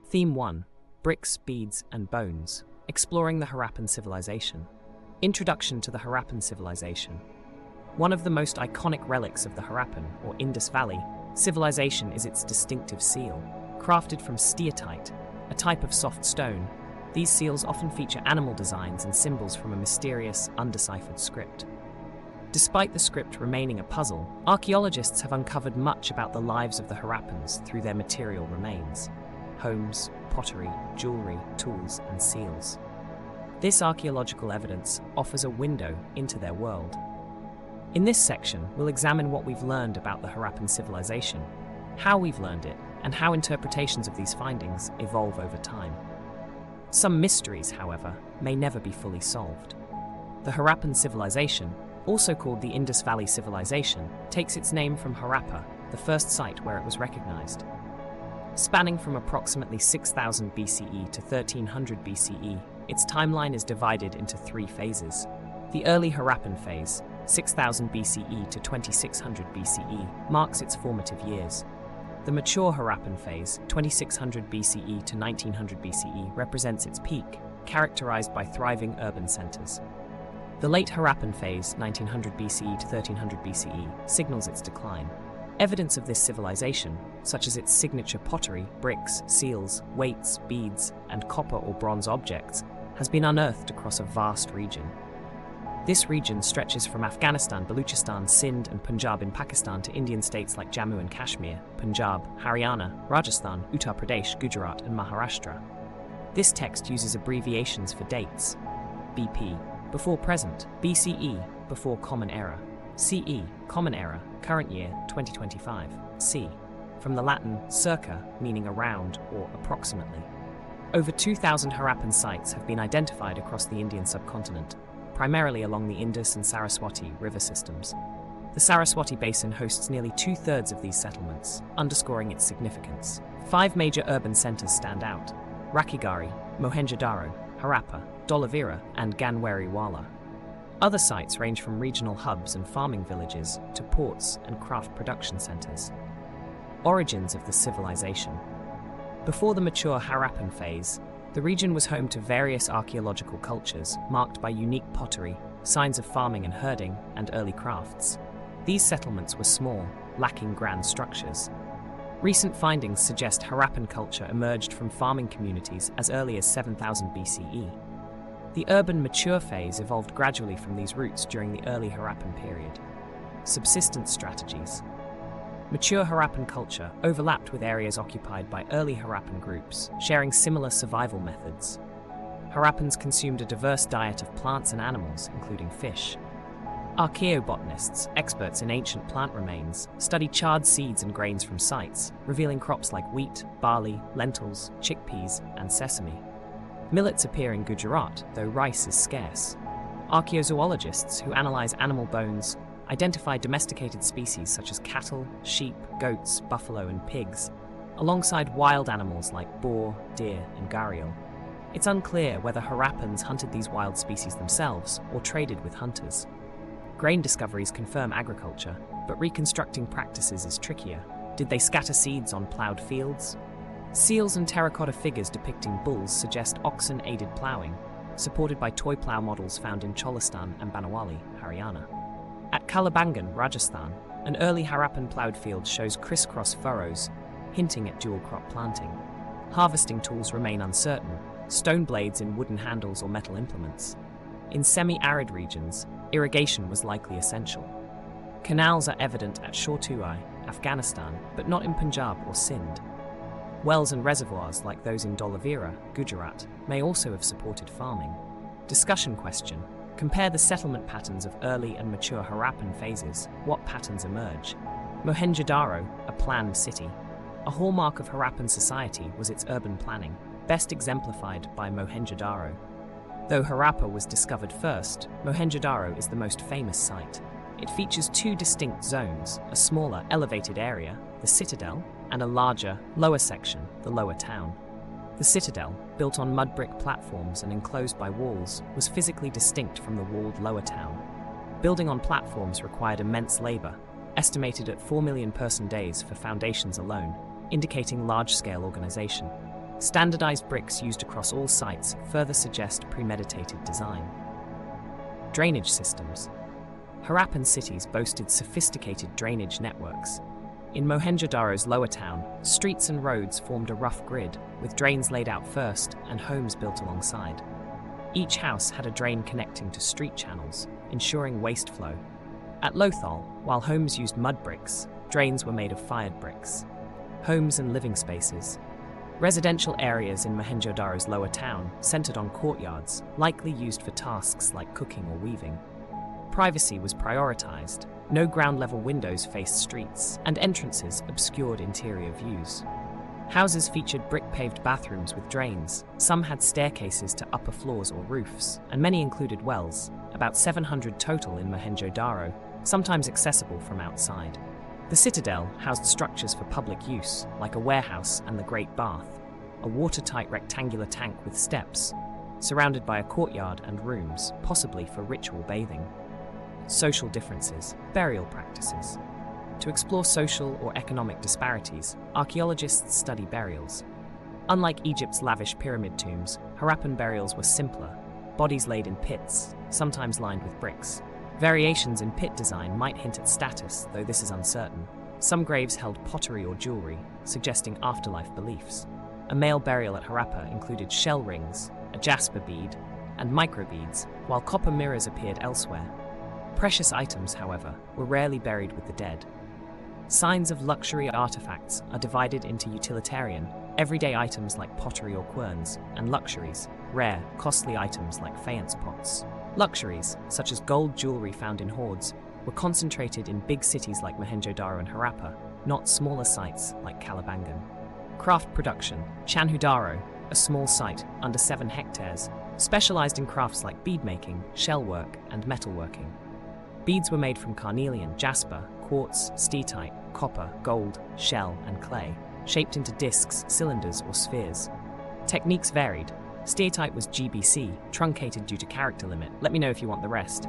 Theme 1: Bricks, Beads, and Bones. Exploring the Harappan Civilization. Introduction to the Harappan Civilization. One of the most iconic relics of the Harappan, or Indus Valley, civilization is its distinctive seal. Crafted from steatite, a type of soft stone, these seals often feature animal designs and symbols from a mysterious, undeciphered script. Despite the script remaining a puzzle, archaeologists have uncovered much about the lives of the Harappans through their material remains: homes, pottery, jewelry, tools, and seals. This archaeological evidence offers a window into their world. In this section, we'll examine what we've learned about the Harappan civilization, how we've learned it, and how interpretations of these findings evolve over time. Some mysteries, however, may never be fully solved. The Harappan civilization, also called the Indus Valley Civilization, takes its name from Harappa, the first site where it was recognized. Spanning from approximately 6000 BCE to 1300 BCE, its timeline is divided into three phases. The early Harappan phase, 6000 BCE to 2600 BCE, marks its formative years. The mature Harappan phase, 2600 BCE to 1900 BCE, represents its peak, characterized by thriving urban centers. The late Harappan phase, 1900 BCE to 1300 BCE, signals its decline. Evidence of this civilization, such as its signature pottery, bricks, seals, weights, beads, and copper or bronze objects, has been unearthed across a vast region. This region stretches from Afghanistan, Baluchistan, Sindh, and Punjab in Pakistan to Indian states like Jammu and Kashmir, Punjab, Haryana, Rajasthan, Uttar Pradesh, Gujarat, and Maharashtra. This text uses abbreviations for dates: BP, before present; BCE, before Common Era; CE, Common Era, current year, 2025; C, from the Latin circa, meaning around or approximately. Over 2,000 Harappan sites have been identified across the Indian subcontinent, primarily along the Indus and Saraswati river systems. The Saraswati Basin hosts nearly two-thirds of these settlements, underscoring its significance. 5 major urban centers stand out: Rakhigarhi, Mohenjo-daro, Harappa, Dholavira, and Ganweriwala. Other sites range from regional hubs and farming villages to ports and craft production centers. Origins of the civilization. Before the mature Harappan phase, the region was home to various archaeological cultures marked by unique pottery, signs of farming and herding, and early crafts. These settlements were small, lacking grand structures. Recent findings suggest Harappan culture emerged from farming communities as early as 7000 BCE. The urban mature phase evolved gradually from these roots during the early Harappan period. Subsistence strategies. Mature Harappan culture overlapped with areas occupied by early Harappan groups, sharing similar survival methods. Harappans consumed a diverse diet of plants and animals, including fish. Archaeobotanists, experts in ancient plant remains, study charred seeds and grains from sites, revealing crops like wheat, barley, lentils, chickpeas, and sesame. Millets appear in Gujarat, though rice is scarce. Archaeozoologists, who analyze animal bones, identify domesticated species such as cattle, sheep, goats, buffalo, and pigs, alongside wild animals like boar, deer, and gharial. It's unclear whether Harappans hunted these wild species themselves or traded with hunters. Grain discoveries confirm agriculture, but reconstructing practices is trickier. Did they scatter seeds on ploughed fields? Seals and terracotta figures depicting bulls suggest oxen-aided ploughing, supported by toy plough models found in Cholistan and Banawali, Haryana. At Kalibangan, Rajasthan, an early Harappan ploughed field shows crisscross furrows, hinting at dual crop planting. Harvesting tools remain uncertain, stone blades in wooden handles or metal implements. In semi-arid regions, irrigation was likely essential. Canals are evident at Shortuai, Afghanistan, but not in Punjab or Sindh. Wells and reservoirs like those in Dholavira, Gujarat, may also have supported farming. Discussion question: compare the settlement patterns of early and mature Harappan phases. What patterns emerge? Mohenjo-daro, a planned city. A hallmark of Harappan society was its urban planning, best exemplified by Mohenjo-daro. Though Harappa was discovered first, Mohenjo-daro is the most famous site. It features 2 distinct zones: a smaller, elevated area, the citadel, and a larger, lower section, the lower town. The citadel, built on mud brick platforms and enclosed by walls, was physically distinct from the walled lower town. Building on platforms required immense labor, estimated at 4 million person days for foundations alone, indicating large-scale organization. Standardized bricks used across all sites further suggest premeditated design. Drainage systems. Harappan cities boasted sophisticated drainage networks. In Mohenjo-Daro's lower town, streets and roads formed a rough grid, with drains laid out first and homes built alongside. Each house had a drain connecting to street channels, ensuring waste flow. At Lothal, while homes used mud bricks, drains were made of fired bricks. Homes and living spaces. Residential areas in Mohenjo-Daro's lower town centered on courtyards, likely used for tasks like cooking or weaving. Privacy was prioritized. No ground-level windows faced streets, and entrances obscured interior views. Houses featured brick-paved bathrooms with drains. Some had staircases to upper floors or roofs, and many included wells, about 700 total in Mohenjo-Daro, sometimes accessible from outside. The citadel housed structures for public use, like a warehouse and the Great Bath, a watertight rectangular tank with steps, surrounded by a courtyard and rooms, possibly for ritual bathing. Social differences, burial practices. To explore social or economic disparities, archaeologists study burials. Unlike Egypt's lavish pyramid tombs, Harappan burials were simpler, bodies laid in pits, sometimes lined with bricks. Variations in pit design might hint at status, though this is uncertain. Some graves held pottery or jewelry, suggesting afterlife beliefs. A male burial at Harappa included shell rings, a jasper bead, and microbeads, while copper mirrors appeared elsewhere. Precious items, however, were rarely buried with the dead. Signs of luxury artifacts are divided into utilitarian, everyday items like pottery or querns, and luxuries, rare, costly items like faience pots. Luxuries, such as gold jewelry found in hoards, were concentrated in big cities like Mohenjo-Daro and Harappa, not smaller sites like Kalibangan. Craft production. Chanhu-Daro, a small site, under 7 hectares, specialized in crafts like bead-making, shellwork, and metalworking. Beads were made from carnelian, jasper, quartz, steatite, copper, gold, shell, and clay, shaped into discs, cylinders, or spheres. Techniques varied. Steatite was GBC, truncated due to character limit. Let me know if you want the rest.